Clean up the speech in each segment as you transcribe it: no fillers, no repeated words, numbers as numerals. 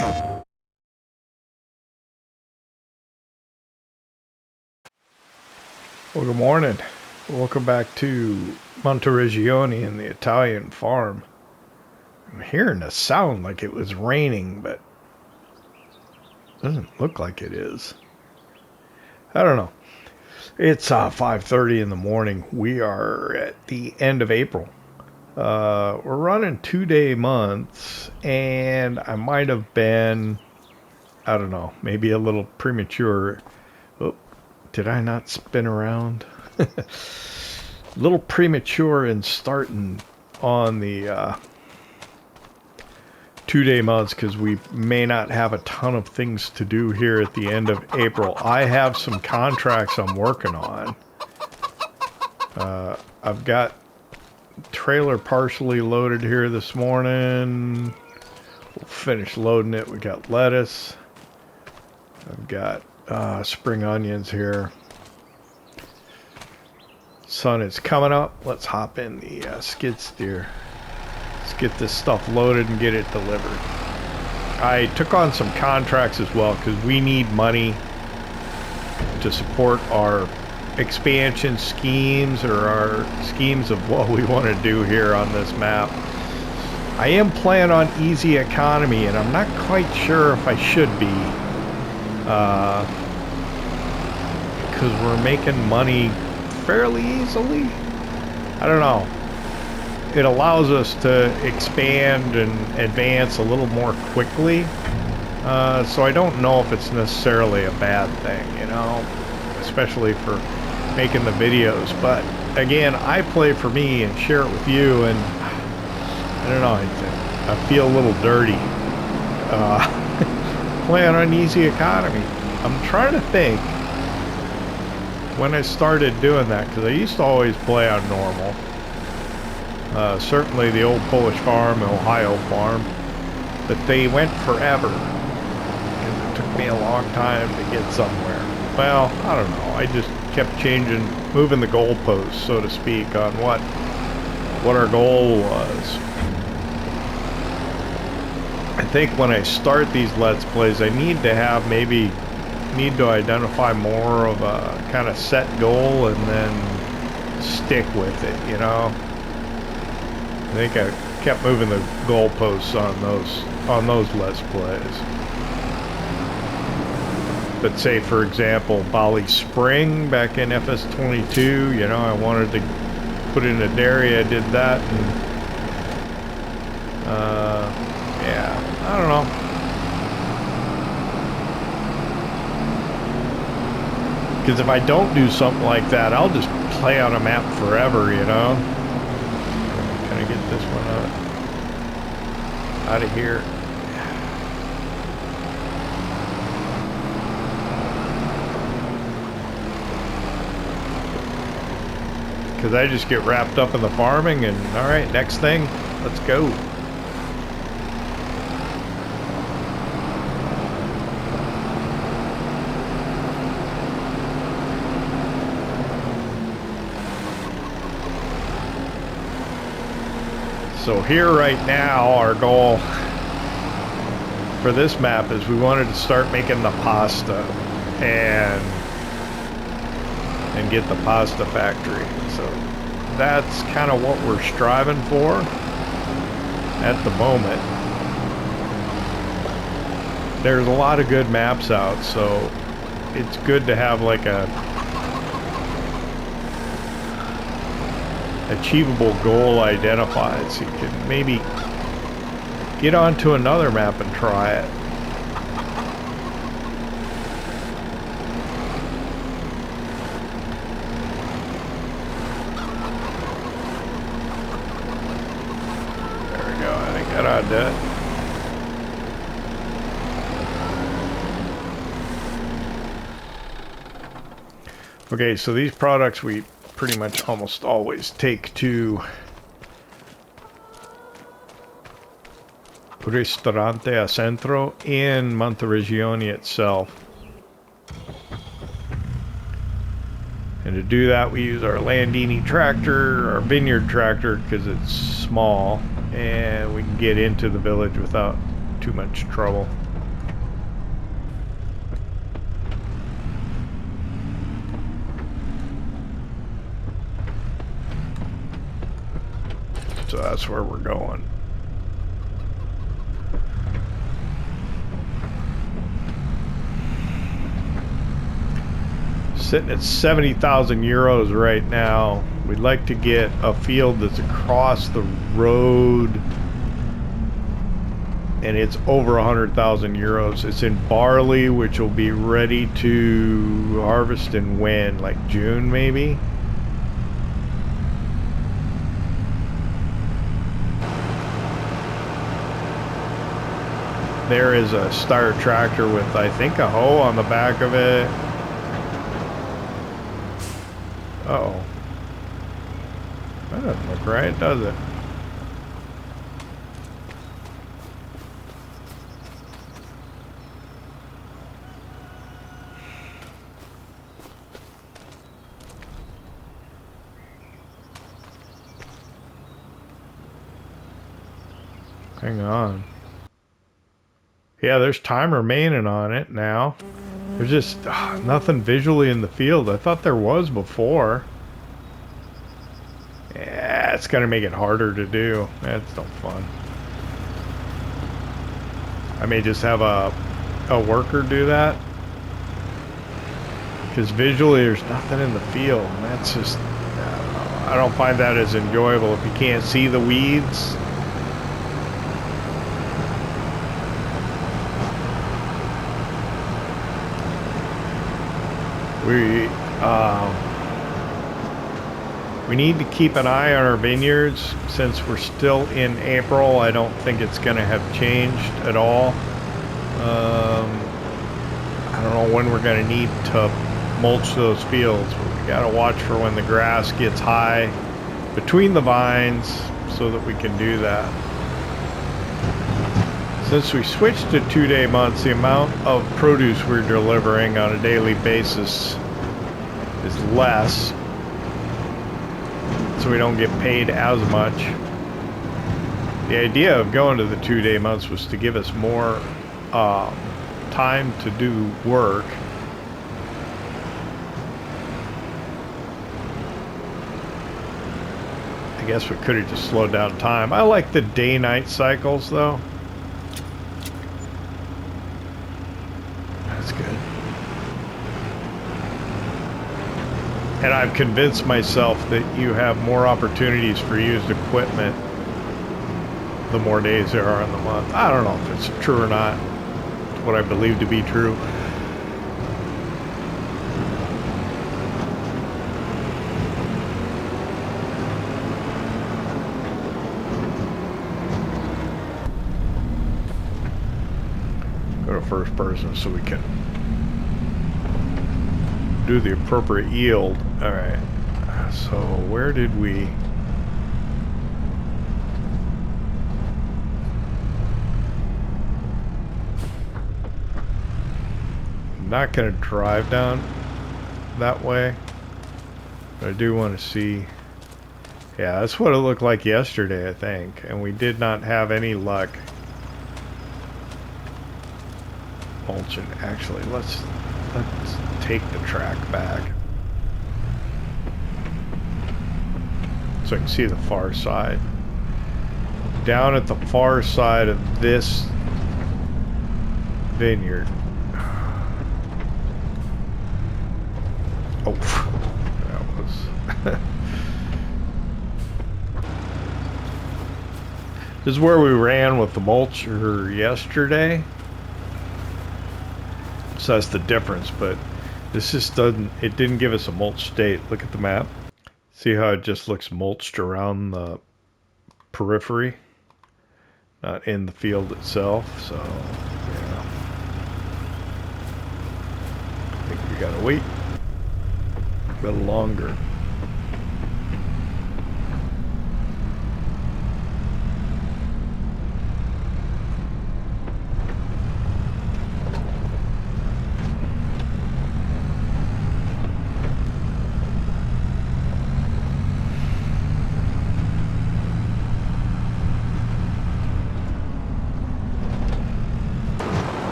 Well, good morning. Welcome back to Monteriggioni in the Italian farm. I'm hearing a sound like it was raining, but it doesn't look like it is. I don't know. It's 5:30 in the morning. We are at the end of April. We're running 2-day months, and I might have been, I don't know, maybe a little premature. Oh, did I not spin around? A little premature in starting on the 2-day months because we may not have a ton of things to do here at the end of April. I have some contracts I'm working on. I've got trailer partially loaded here this morning. We'll finish loading it. We got lettuce. I've got spring onions here. Sun is coming up. Let's hop in the skid steer. Let's get this stuff loaded and get it delivered. I took on some contracts as well because we need money to support our expansion schemes or our schemes of what we want to do here on this map. I am playing on easy economy and I'm not quite sure if I should be because we're making money fairly easily. I don't know. It allows us to expand and advance a little more quickly. So I don't know if it's necessarily a bad thing, you know, especially for making the videos. But again, I play for me and share it with you, and I don't know, I feel a little dirty playing on easy economy. I'm trying to think when I started doing that, because I used to always play on normal. Certainly the old Polish farm, Ohio farm, but they went forever because it took me a long time to get somewhere. Well, I don't know. I just kept changing, moving the goalposts, so to speak, on what our goal was. I think when I start these Let's Plays, I need to identify more of a kind of set goal and then stick with it, you know. I think I kept moving the goalposts on those Let's Plays. But say, for example, Bali Spring back in FS25, you know, I wanted to put in a dairy. I did that, and yeah, I don't know. Because if I don't do something like that, I'll just play on a map forever, you know. Can I get this one out of here? Because I just get wrapped up in the farming, and all right, next thing, let's go. So here right now, our goal for this map is we wanted to start making the pasta and get the pasta factory. So that's kind of what we're striving for at the moment. There's a lot of good maps out, so it's good to have like a achievable goal identified, so you can maybe get onto another map and try it. There we go. I think that ought to do it. Okay, so these products we pretty much almost always take to Ristorante a Centro in Monteriggioni itself. And to do that, we use our Landini tractor, our vineyard tractor, because it's small and we can get into the village without too much trouble. So that's where we're going. Sitting at 70,000 euros right now. We'd like to get a field that's across the road, and it's over 100,000 euros. It's in barley, which will be ready to harvest in when? Like June, maybe? There is a Steyr tractor with, I think, a hoe on the back of it. Uh-oh. That doesn't look right, does it? Hang on. Yeah, there's time remaining on it now. There's just nothing visually in the field. I thought there was before. Yeah, it's gonna make it harder to do. That's no fun. I may just have a worker do that. Because visually there's nothing in the field. And that's just, I don't find that as enjoyable if you can't see the weeds. We need to keep an eye on our vineyards since we're still in April. I don't think it's going to have changed at all. I don't know when we're going to need to mulch those fields, but we got to watch for when the grass gets high between the vines so that we can do that. Since we switched to 2-day months, the amount of produce we're delivering on a daily basis is less, so we don't get paid as much. The idea of going to the 2-day months was to give us more time to do work. I guess we could have just slowed down time. I like the day-night cycles though. That's good. And I've convinced myself that you have more opportunities for used equipment the more days there are in the month. I don't know if it's true or not. It's what I believe to be true. Go to first person so we can do the appropriate yield. All right, so where did we? I'm not going to drive down that way, but I do want to see. Yeah, that's what it looked like yesterday, I think, and we did not have any luck mulching. Actually, let's take the track back so I can see the far side. Down at the far side of this vineyard. Oh, that was this is where we ran with the mulcher yesterday. So that's the difference, but this just doesn't, it didn't give us a mulch state. Look at the map. See how it just looks mulched around the periphery, not in the field itself. So, yeah. I think we gotta wait a bit longer.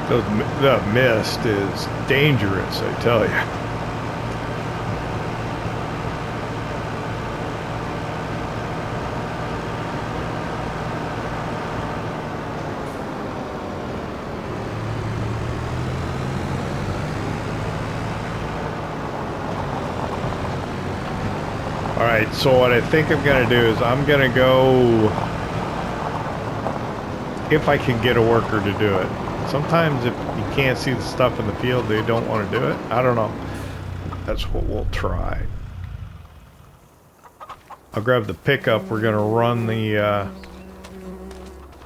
The mist is dangerous, I tell you. Alright, so what I think I'm going to do is I'm going to go, if I can get a worker to do it. Sometimes if you can't see the stuff in the field, they don't want to do it. I don't know. That's what we'll try. I'll grab the pickup. We're going to run the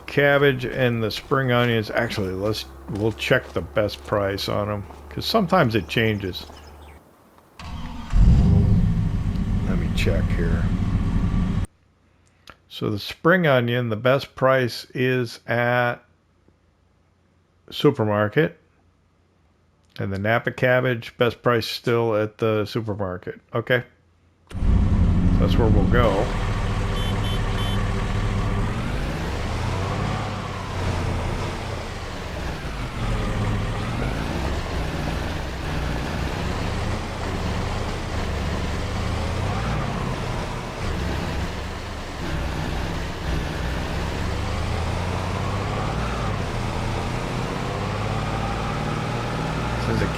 cabbage and the spring onions. Actually, we'll check the best price on them, because sometimes it changes. Let me check here. So the spring onion, the best price is at supermarket, and the Napa cabbage, best price still at the supermarket. Okay, so that's where we'll go.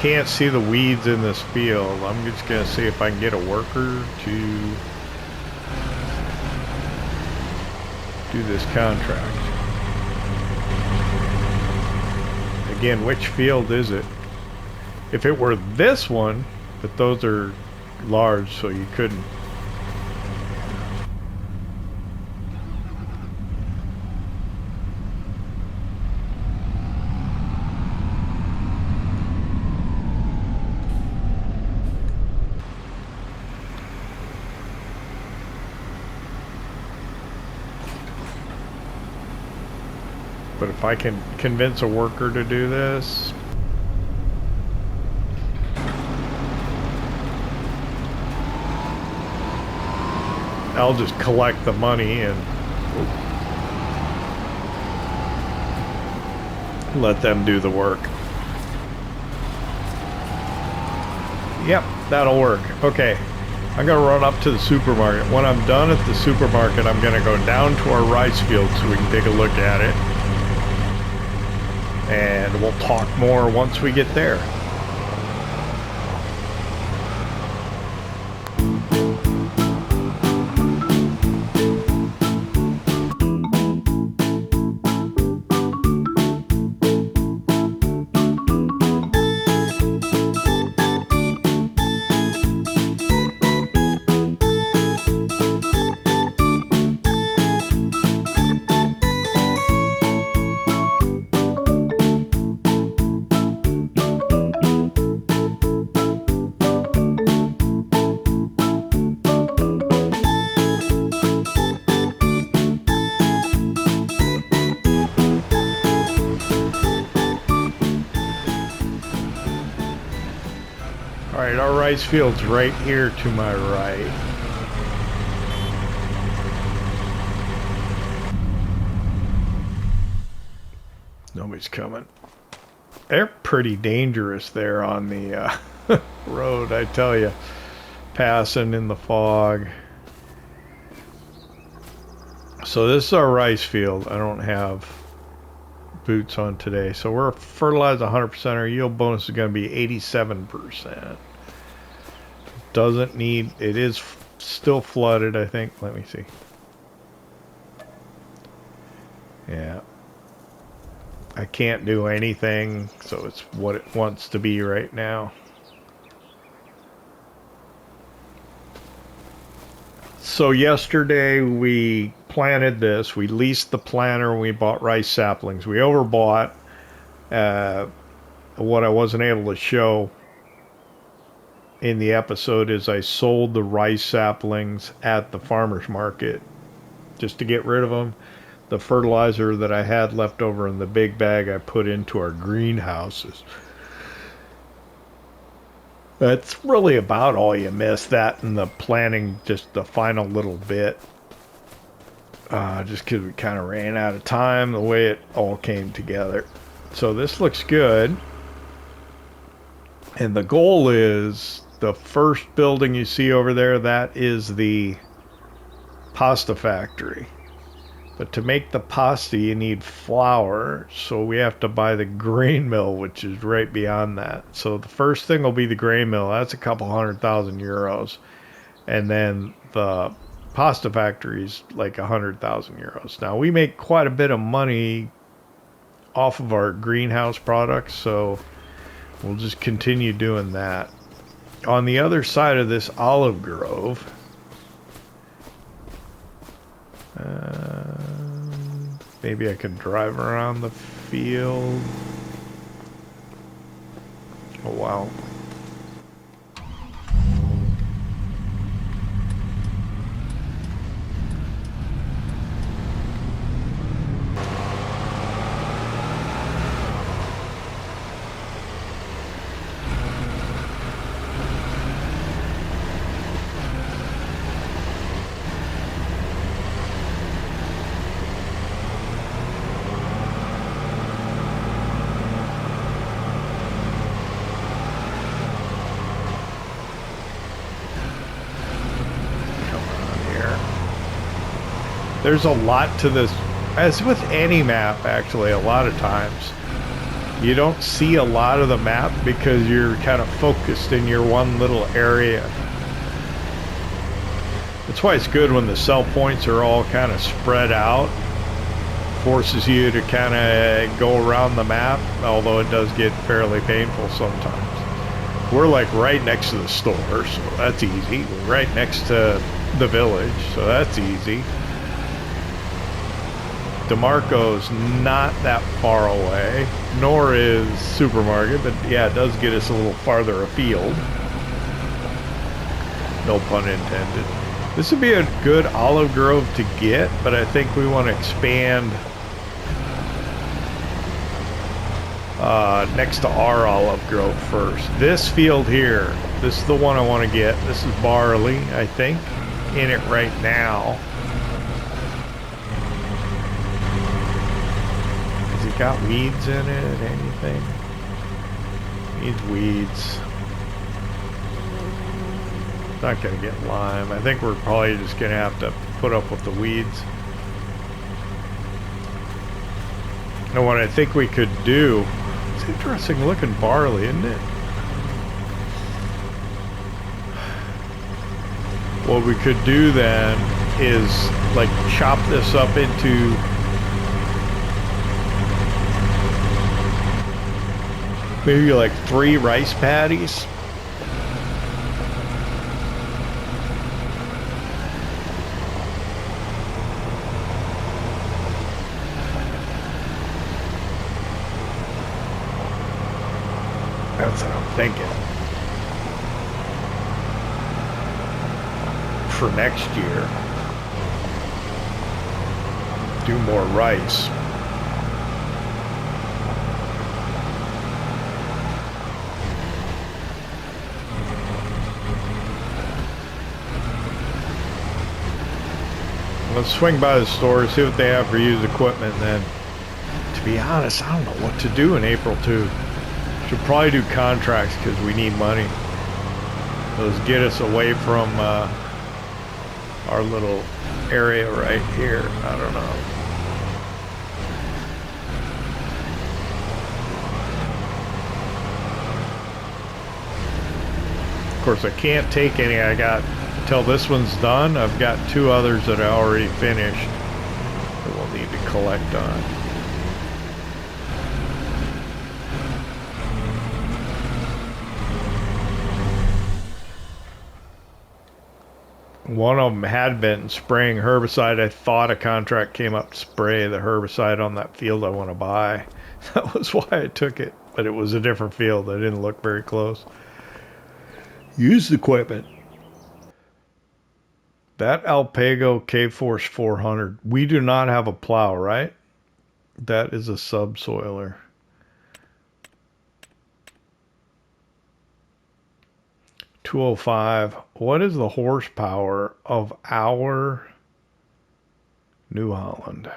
Can't see the weeds in this field. I'm just gonna see if I can get a worker to do this contract. Again, which field is it? If it were this one, but those are large, so you couldn't. But if I can convince a worker to do this, I'll just collect the money and let them do the work. Yep, that'll work. Okay, I'm gonna run up to the supermarket. When I'm done at the supermarket, I'm gonna go down to our rice field so we can take a look at it. And we'll talk more once we get there. Alright, our rice field's right here to my right. Nobody's coming. They're pretty dangerous there on the road, I tell you. Passing in the fog. So this is our rice field. I don't have boots on today. So we're fertilized 100%. Our yield bonus is going to be 87%. Doesn't need, it is still flooded, I think. Let me see. Yeah. I can't do anything, so it's what it wants to be right now. So yesterday we planted this. We leased the planter and we bought rice saplings. We overbought. What I wasn't able to show in the episode is I sold the rice saplings at the farmer's market just to get rid of them. The fertilizer that I had left over in the big bag I put into our greenhouses. That's really about all you miss. That and the planting, just the final little bit. Just because we kind of ran out of time, the way it all came together. So this looks good. And the goal is the first building you see over there, that is the pasta factory. But to make the pasta, you need flour. So we have to buy the grain mill, which is right beyond that. So the first thing will be the grain mill. That's a couple €100,000. And then the pasta factory's like 100,000 euros. Now we make quite a bit of money off of our greenhouse products, so we'll just continue doing that. On the other side of this olive grove, maybe I can drive around the field. Oh wow. There's a lot to this, as with any map actually. A lot of times you don't see a lot of the map because you're kind of focused in your one little area. That's why it's good when the sell points are all kind of spread out. Forces you to kind of go around the map, although it does get fairly painful sometimes. We're like right next to the store, so that's easy. We're right next to the village, so that's easy. DeMarco's not that far away, nor is Supermarket, but yeah, it does get us a little farther afield. No pun intended. This would be a good olive grove to get, but I think we want to expand next to our olive grove first. This field here, this is the one I want to get. This is barley, I think, in it right now. Got weeds in it, anything? Needs weeds. Not gonna get lime. I think we're probably just gonna have to put up with the weeds. And what I think we could do, it's interesting looking barley, isn't it? What we could do then is like chop this up into maybe like 3 rice patties. That's what I'm thinking. For next year, do more rice. Let's swing by the store, see what they have for used equipment, and then, to be honest, I don't know what to do in April too. Should probably do contracts because we need money. Those get us away from our little area right here. I don't know. Of course, I can't take any. I got, until this one's done, I've got 2 others that I already finished that we'll need to collect on. One of them had been spraying herbicide. I thought a contract came up to spray the herbicide on that field I want to buy. That was why I took it, but it was a different field. I didn't look very close. Used equipment. That Alpago K-Force 400. We do not have a plow, right? That is a subsoiler. $205. What is the horsepower of our New Holland?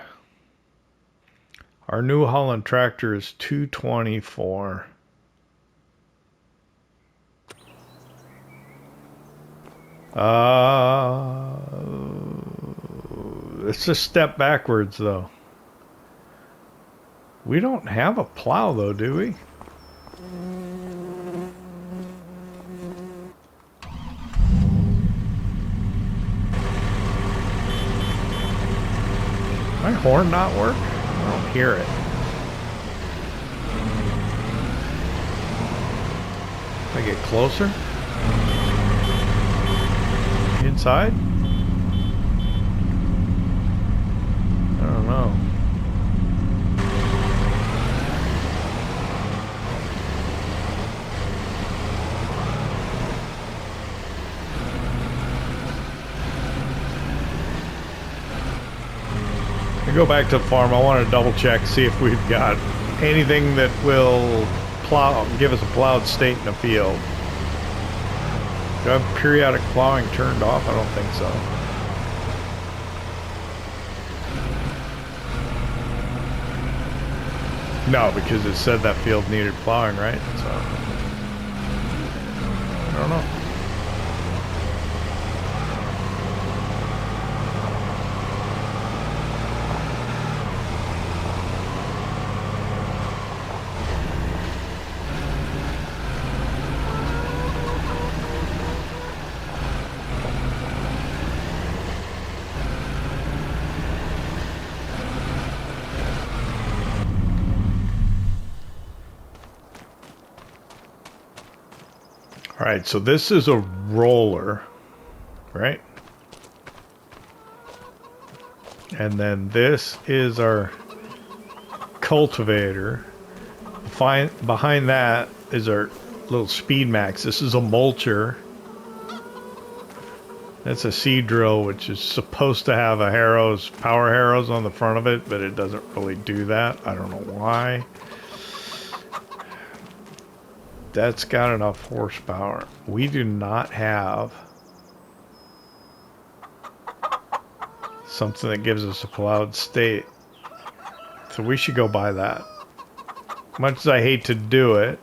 Our New Holland tractor is 224. It's a step backwards, though. We don't have a plow, though, do we? My horn not work? I don't hear it. If I get closer? Inside? I don't know. I go back to the farm. I want to double check, see if we've got anything that will plow, give us a plowed state in the field. Do I have periodic plowing turned off? I don't think so. No, because it said that field needed plowing, right? So, I don't know. Alright, so this is a roller, right? And then this is our cultivator. Behind that is our little Speed Max. This is a mulcher. That's a seed drill, which is supposed to have a power harrows on the front of it, but it doesn't really do that. I don't know why. That's got enough horsepower. We do not have something that gives us a plowed state. So we should go buy that. Much as I hate to do it,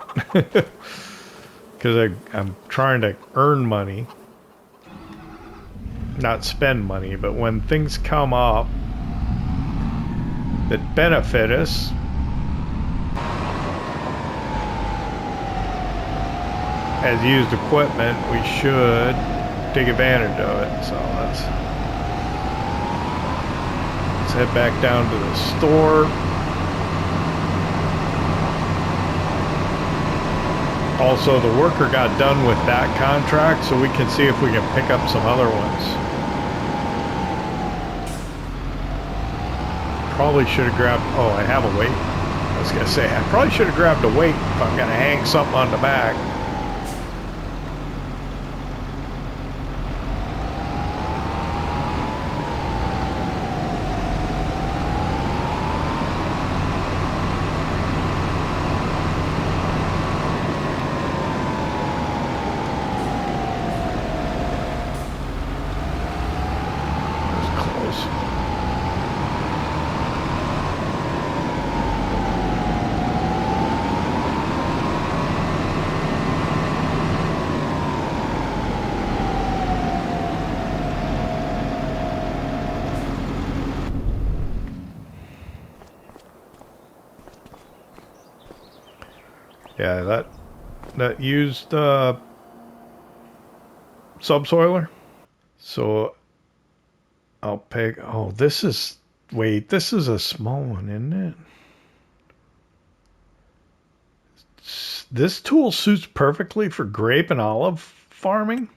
because I'm trying to earn money, not spend money, but when things come up that benefit us, as used equipment, we should take advantage of it. So let's head back down to the store. Also, the worker got done with that contract, so we can see if we can pick up some other ones. Probably should have grabbed, oh, I have a weight. I was gonna say, I probably should have grabbed a weight if I'm gonna hang something on the back. Yeah, that used subsoiler. So I'll pick. Oh, this is. Wait, this is a small one, isn't it? This tool suits perfectly for grape and olive farming.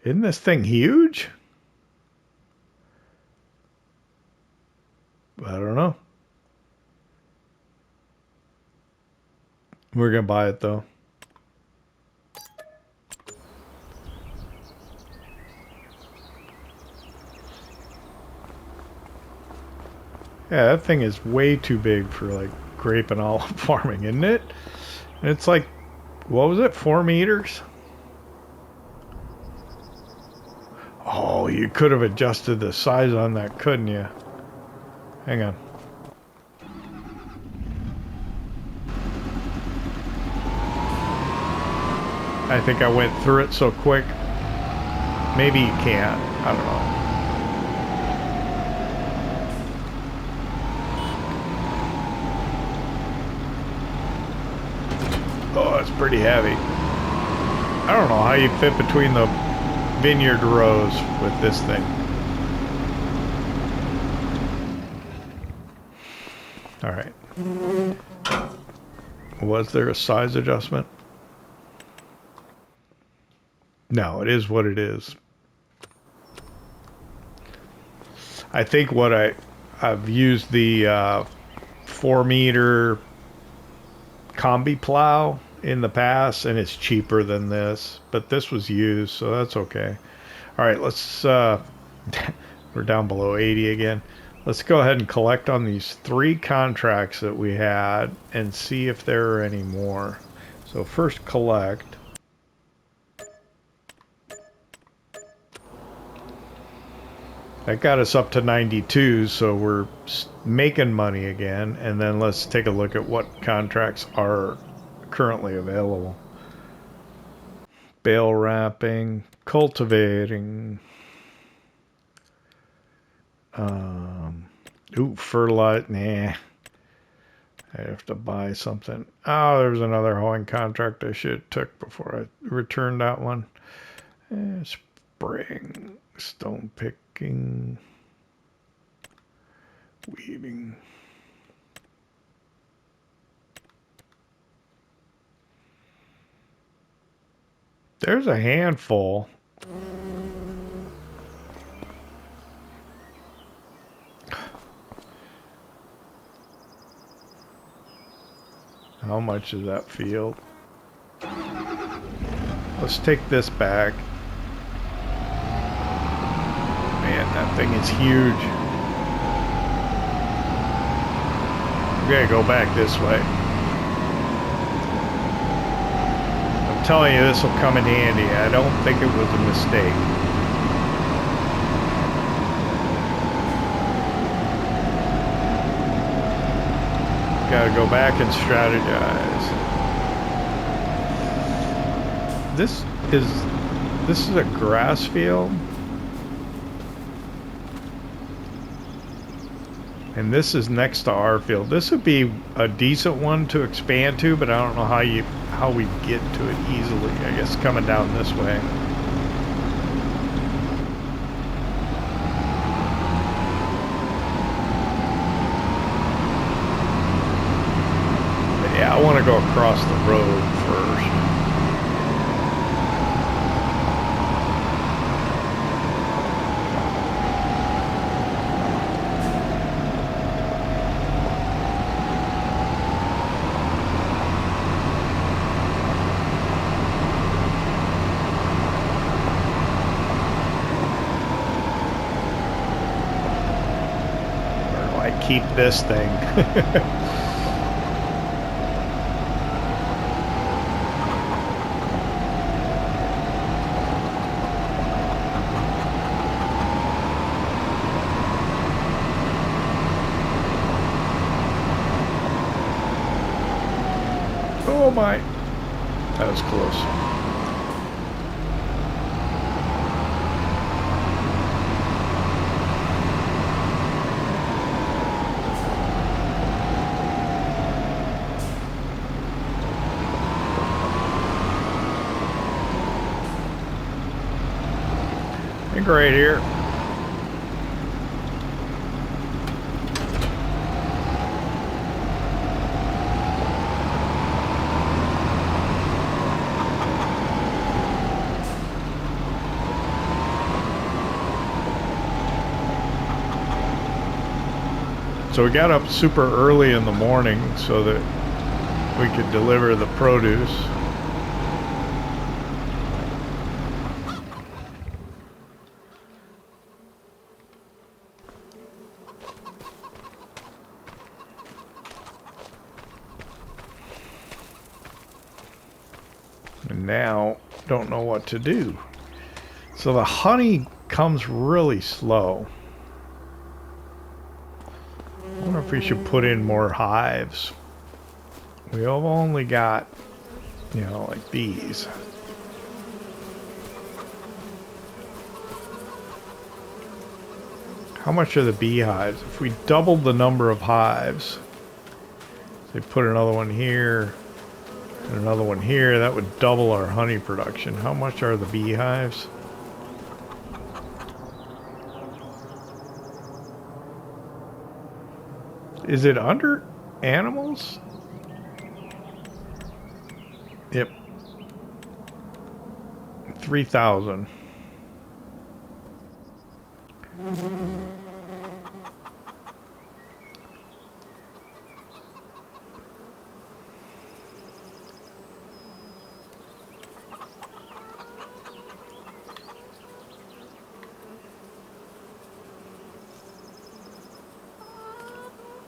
Isn't this thing huge? I don't know. We're gonna buy it though. Yeah, that thing is way too big for like grape and olive farming, isn't it? And it's like, what was it, 4 meters? Oh, you could have adjusted the size on that, couldn't you? Hang on. I think I went through it so quick. Maybe you can't. I don't know. Oh, it's pretty heavy. I don't know how you fit between the vineyard rows with this thing. All right. Was there a size adjustment? No, it is what it is. I think what I've used the 4-meter combi plow in the past, and it's cheaper than this, but this was used, so that's okay. All right, let's we're down below 80 again. Let's go ahead and collect on these 3 contracts that we had and see if there are any more. So first collect. That got us up to 92, so we're making money again. And then let's take a look at what contracts are currently available. Bale wrapping, cultivating. Ooh, fertilize. Nah. I have to buy something. Oh, there's another hoeing contract I should have took before I returned that one. Spraying, stone picking, weeding. There's a handful. How much is that field? Let's take this back. Man, that thing is huge. We gotta go back this way. I'm telling you, this will come in handy. I don't think it was a mistake. Gotta go back and strategize. This is a grass field. And this is next to our field. This would be a decent one to expand to, but I don't know how we get to it easily. I guess coming down this way. But yeah, I want to go across the road first. Keep this thing. Oh my, that was close. Right here. So we got up super early in the morning so that we could deliver the produce. Now don't know what to do. So the honey comes really slow. I wonder if we should put in more hives. We have only got, you know, like these. How much are the beehives? If we doubled the number of hives, they put another one here and another one here, that would double our honey production. How much are the beehives? Is it under animals? Yep. 3,000.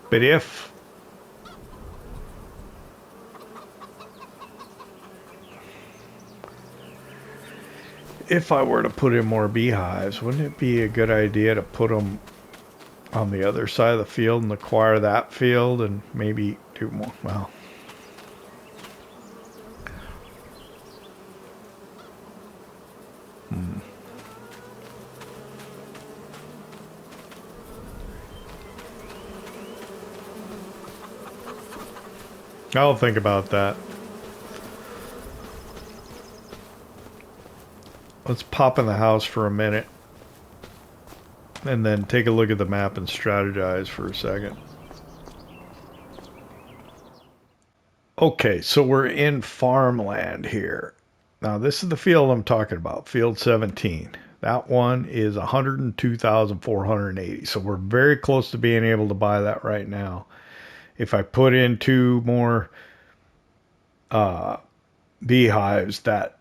But if I were to put in more beehives, wouldn't it be a good idea to put them on the other side of the field and acquire that field and maybe do more? Well, I'll think about that. Let's pop in the house for a minute and then take a look at the map and strategize for a second. Okay, so we're in farmland here. Now this is the field I'm talking about, field 17. That one is 102,480. So we're very close to being able to buy that right now. If I put in 2 more beehives, that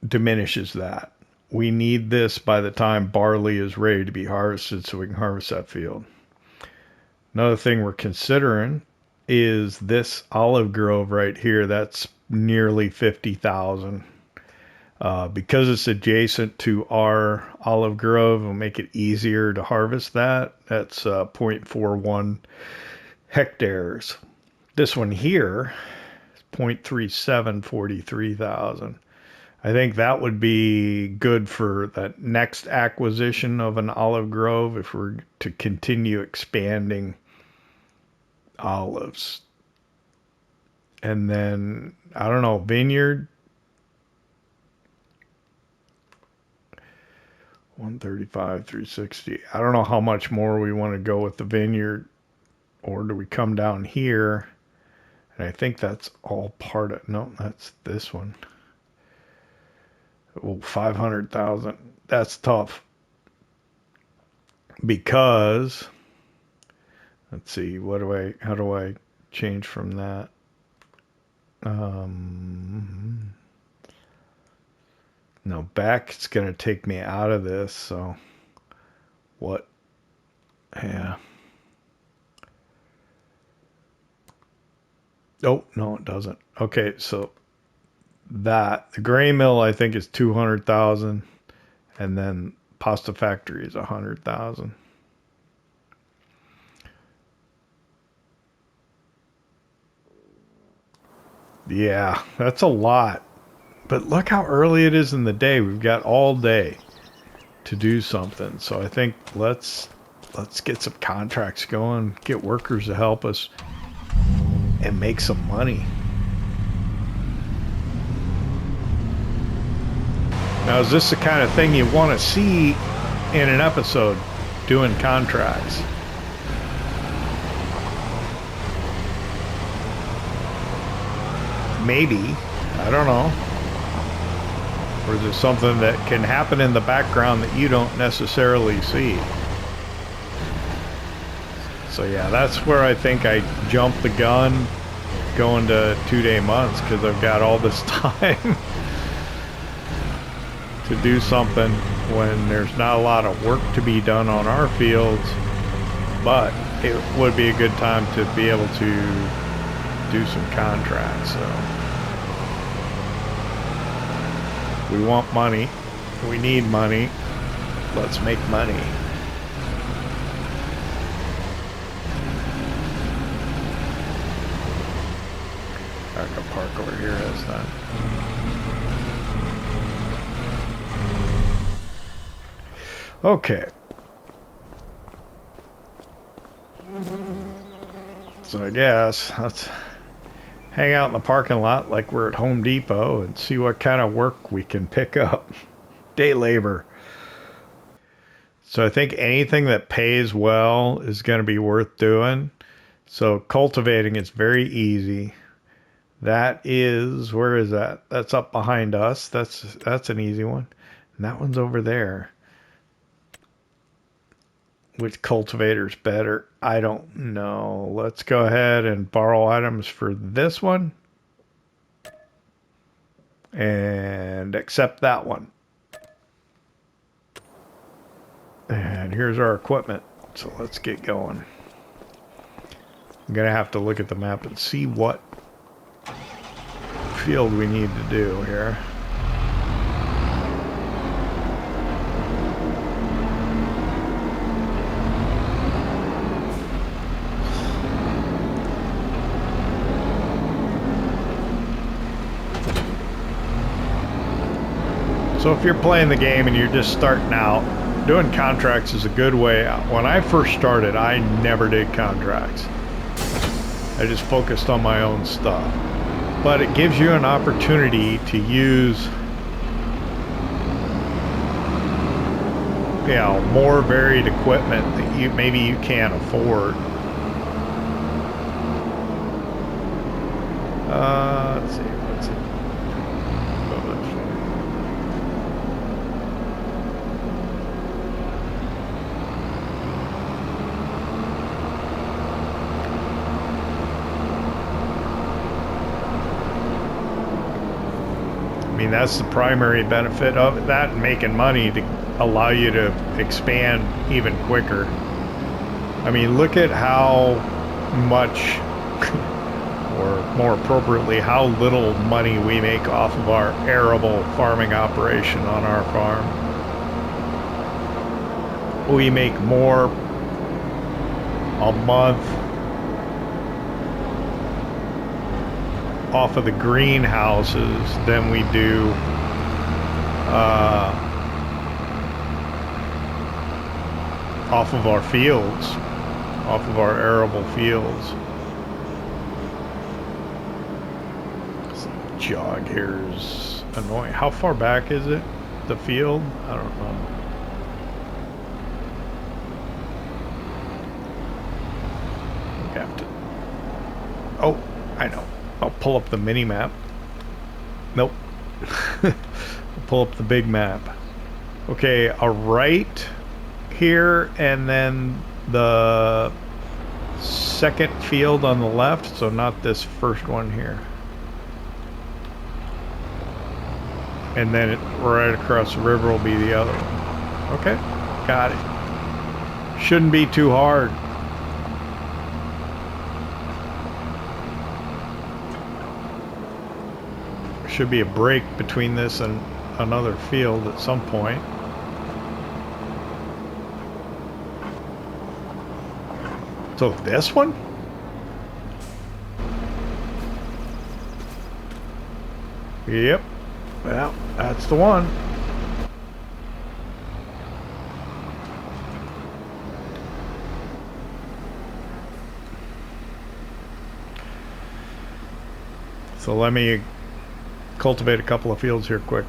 diminishes that. We need this by the time barley is ready to be harvested so we can harvest that field. Another thing we're considering is this olive grove right here. That's nearly 50,000. Because it's adjacent to our olive grove, it'll make it easier to harvest that. That's 0.41 hectares. This one here is 0.37, 43,000. I think that would be good for that next acquisition of an olive grove if we're to continue expanding olives. And then, I don't know, vineyard, 135, 360. I don't know how much more we want to go with the vineyard, or do we come down here? And I think that's all part of, no, that's this one. Oh, 500,000. That's tough. Because, let's see, how do I change from that? No, back, it's going to take me out of this, so what? Yeah. Oh, no, it doesn't. Okay, so that, the gray mill, I think, is 200,000, and then pasta factory is 100,000. Yeah, that's a lot. But look how early it is in the day. We've got all day to do something. So I think let's get some contracts going, get workers to help us, and make some money. Now, is this the kind of thing you want to see in an episode, doing contracts? Maybe. I don't know. Or is it something that can happen in the background that you don't necessarily see? So yeah, that's where I think I jumped the gun going to 2-day months, because I've got all this time to do something when there's not a lot of work to be done on our fields, but it would be a good time to be able to do some contracts. So we want money, we need money, let's make money. I can park over here as that. Okay. So I guess let's hang out in the parking lot like we're at Home Depot and see what kind of work we can pick up. Day labor. So I think anything that pays well is going to be worth doing. So cultivating is very easy. That is, where is that? That's up behind us. That's an easy one. And that one's over there. Which cultivator's better? I don't know. Let's go ahead and borrow items for this one. And accept that one. And here's our equipment. So let's get going. I'm going to have to look at the map and see what field we need to do here. So if you're playing the game and you're just starting out, doing contracts is a good way out. When I first started, I never did contracts. I just focused on my own stuff. But it gives you an opportunity to use, you know, more varied equipment that maybe you can't afford. Let's see. I mean, that's the primary benefit of that, and making money to allow you to expand even quicker. I mean, look at how much, or more appropriately, how little money we make off of our arable farming operation on our farm. We make more a month off of the greenhouses than we do off of our fields, off of our arable fields. This jog here is annoying. How far back is it, the field? I don't know. We have to, oh, I know. I'll pull up the mini map. Nope. I'll pull up the big map. Okay, a right here, and then the second field on the left, so not this first one here. And then right across the river will be the other one. Okay, got it. Shouldn't be too hard. Should be a break between this and another field at some point. So this one? Yep. Well, that's the one. So let me cultivate a couple of fields here quick.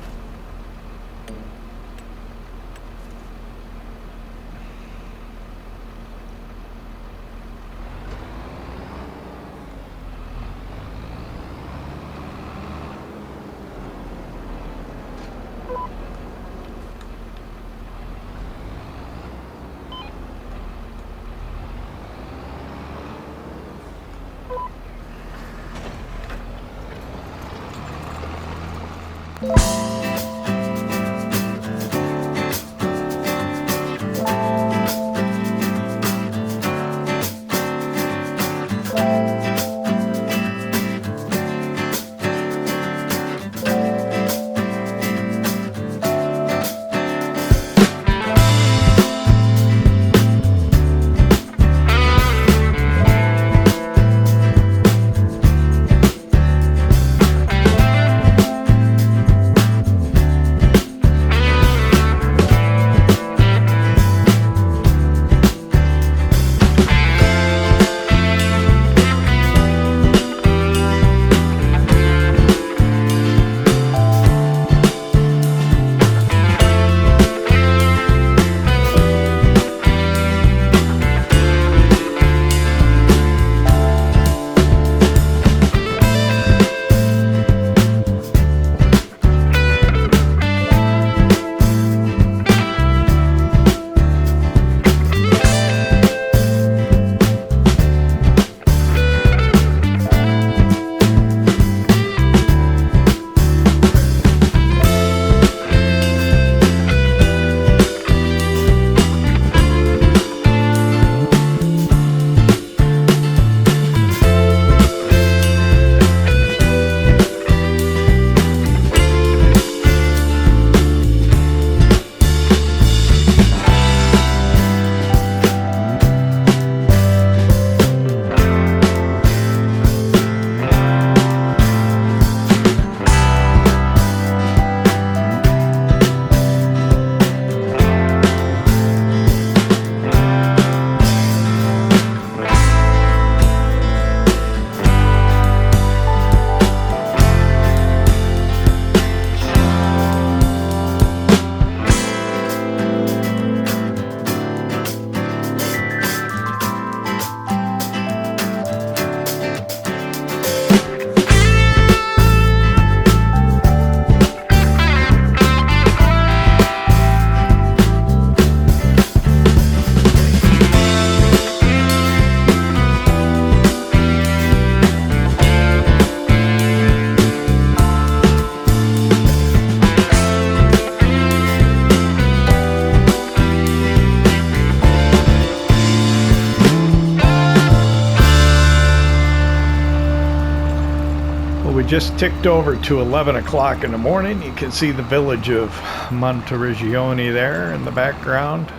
just ticked over to 11 o'clock in the morning. You can see the village of Monteriggioni there in the background.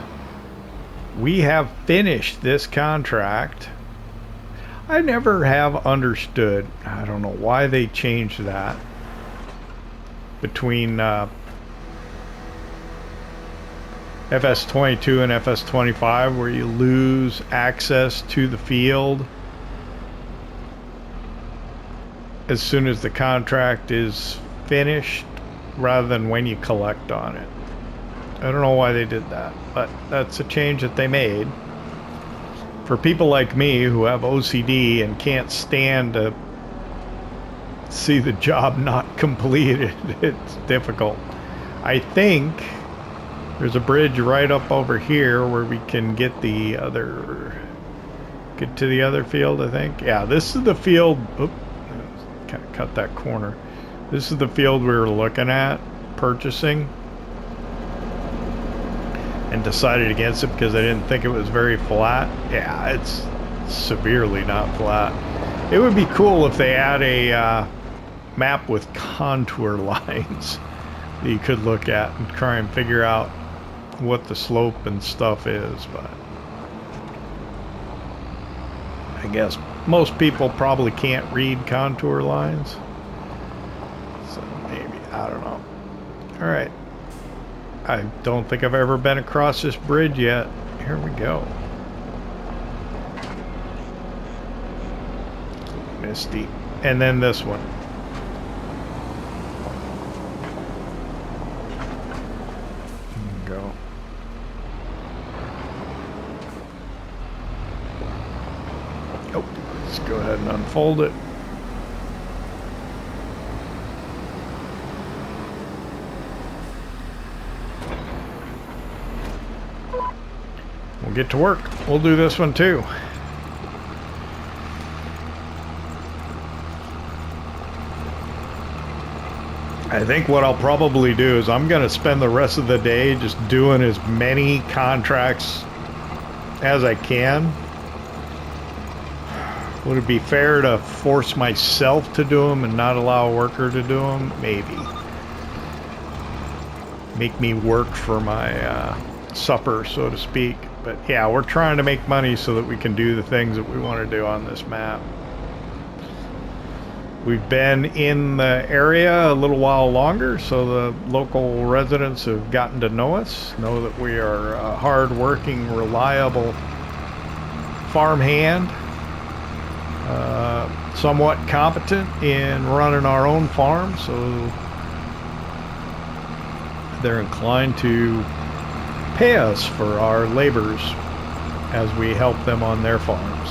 We have finished this contract. I never have understood, I don't know why they changed that between FS22 and FS25, where you lose access to the field as soon as the contract is finished rather than when you collect on it. I don't know why they did that, but that's a change that they made. For people like me who have OCD and can't stand to see the job not completed, it's difficult. I think there's a bridge right up over here where we can get to the other field, I think. Yeah, this is the field. Oops, kind of cut that corner. This is the field we were looking at purchasing, and decided against it because I didn't think it was very flat. Yeah, it's severely not flat. It would be cool if they had a map with contour lines that you could look at and try and figure out what the slope and stuff is, but I guess most people probably can't read contour lines, so maybe, I don't know. All right, I don't think I've ever been across this bridge yet. Here we go. Misty. And then this one. Go. Oh, let's go ahead and unfold it. We'll get to work. We'll do this one too. I think what I'll probably do is I'm going to spend the rest of the day just doing as many contracts as I can. Would it be fair to force myself to do them and not allow a worker to do them? Maybe. Make me work for my supper, so to speak. But yeah, we're trying to make money so that we can do the things that we want to do on this map. We've been in the area a little while longer, so the local residents have gotten to know us, know that we are a hard-working, reliable farmhand, somewhat competent in running our own farm, so they're inclined to pay us for our labors as we help them on their farms.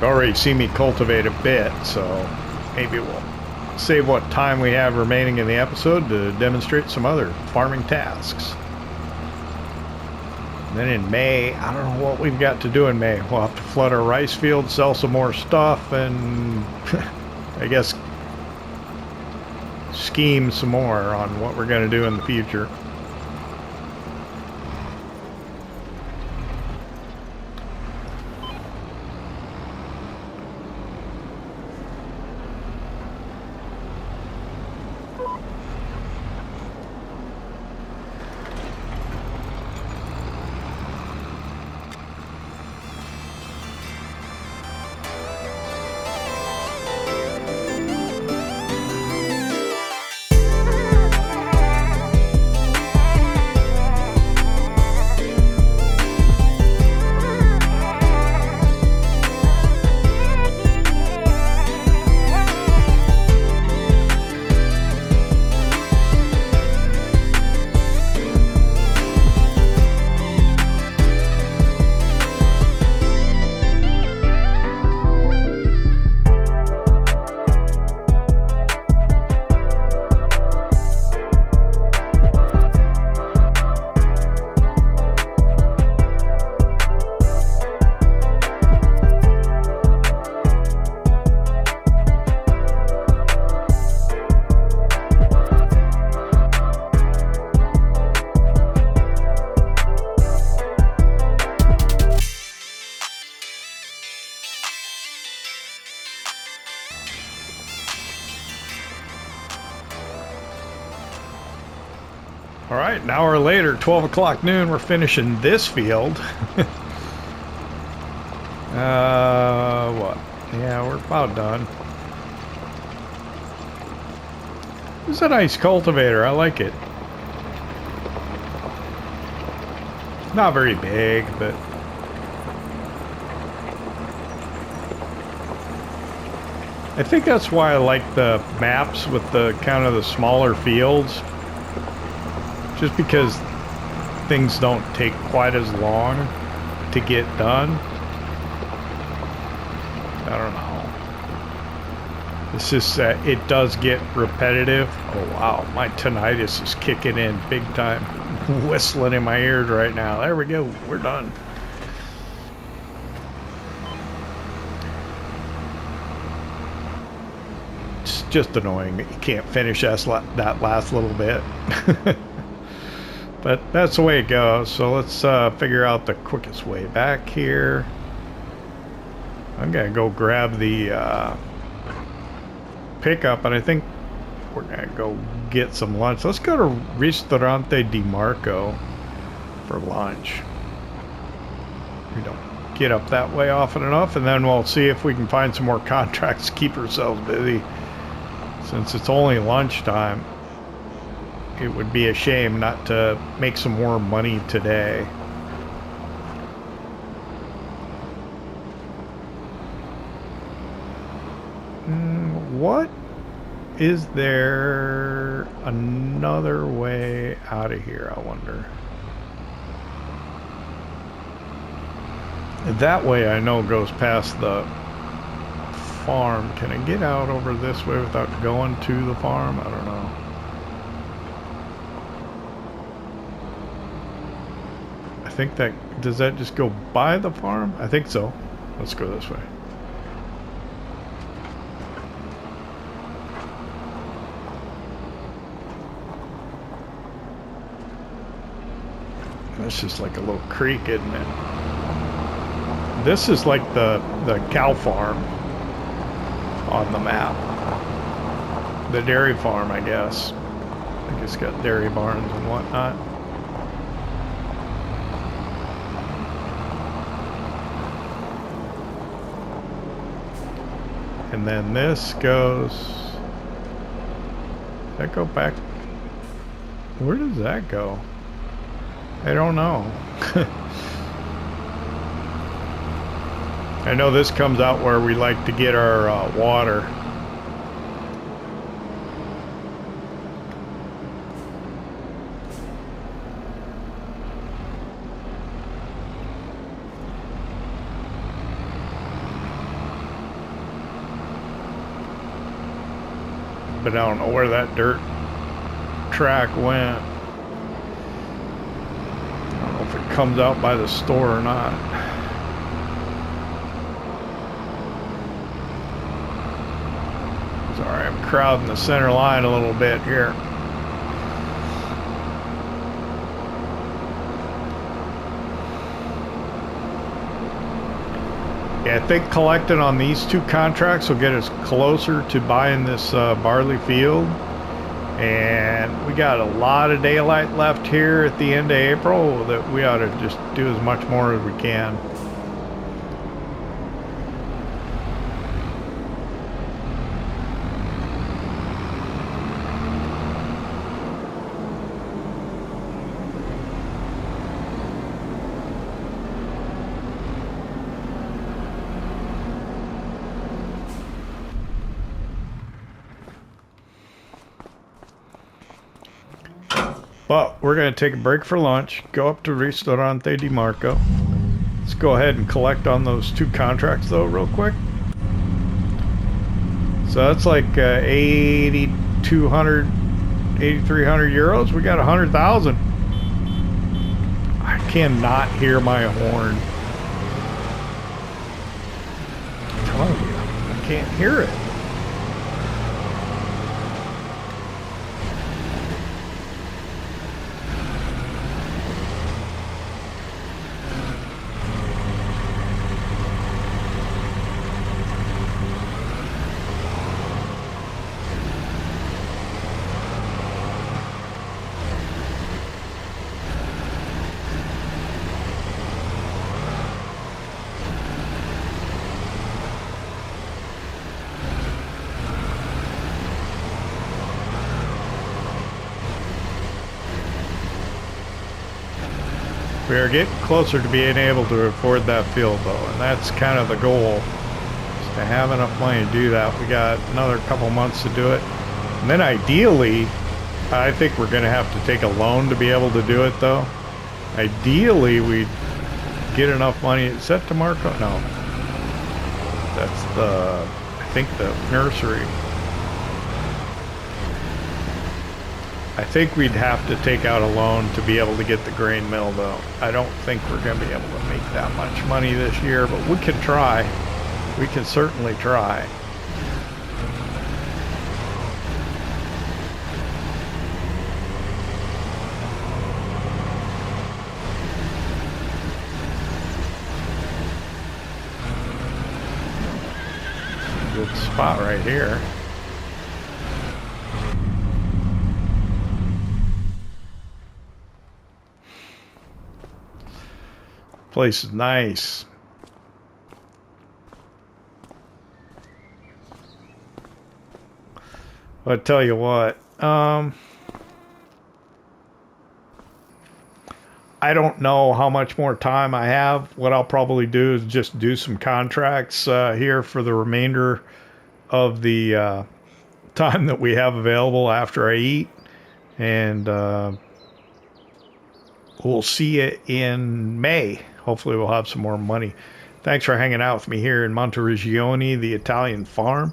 Already see me cultivate a bit, so maybe we'll save what time we have remaining in the episode to demonstrate some other farming tasks. And then in May, I don't know what we've got to do in May. We'll have to flood our rice field, sell some more stuff, and I guess scheme some more on what we're going to do in the future. right, an hour later, 12 o'clock noon, we're finishing this field. What? Yeah, we're about done. It's a nice cultivator. I like it. Not very big, but I think that's why I like the maps with the kind of the smaller fields. Just because things don't take quite as long to get done. I don't know. It's just that it does get repetitive. Oh wow, my tinnitus is kicking in big time. Whistling in my ears right now. There we go, we're done. It's just annoying that you can't finish that last little bit. But that's the way it goes. So let's figure out the quickest way back here. I'm gonna go grab the pickup, and I think we're gonna go get some lunch. Let's go to Ristorante Di Marco for lunch. We don't get up that way often enough, and then we'll see if we can find some more contracts to keep ourselves busy. Since it's only lunchtime, it would be a shame not to make some more money today. What? Is there another way out of here, I wonder? That way I know goes past the farm. Can I get out over this way without going to the farm? I don't know. I think that, does that just go by the farm? I think so. Let's go this way. This is like a little creek, isn't it? This is like the cow farm on the map. The dairy farm, I guess. I think it's got dairy barns and whatnot. And then this goes... Does that go back? Where does that go? I don't know. I know this comes out where we like to get our water. But I don't know where that dirt track went. If it comes out by the store or not. Sorry, I'm crowding the center line a little bit here. Yeah, I think collecting on these two contracts will get us closer to buying this barley field. And we got a lot of daylight left here at the end of April that we ought to just do as much more as we can. But we're going to take a break for lunch, go up to Ristorante Di Marco. Let's go ahead and collect on those two contracts though real quick. So that's like 8,200, 8,300 euros. We got 100,000. I cannot hear my horn. I'm telling you, I can't hear it. We are getting closer to being able to afford that field, though, and that's kind of the goal, is to have enough money to do that. We got another couple months to do it. And then ideally, I think we're going to have to take a loan to be able to do it, though. Ideally, we'd get enough money. Is that to Marco? No. That's the, I think, the nursery. I think we'd have to take out a loan to be able to get the grain mill, though. I don't think we're going to be able to make that much money this year, but we can try. We can certainly try. Good spot right here. Place is nice. I'll tell you what, I don't know how much more time I have. What I'll probably do is just do some contracts here for the remainder of the time that we have available after I eat. And we'll see you in May. Hopefully we'll have some more money. Thanks for hanging out with me here in Monteriggioni, the Italian farm.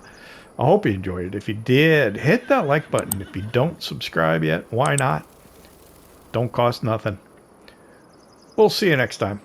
I hope you enjoyed it. If you did, hit that like button. If you don't subscribe yet, why not? Don't cost nothing. We'll see you next time.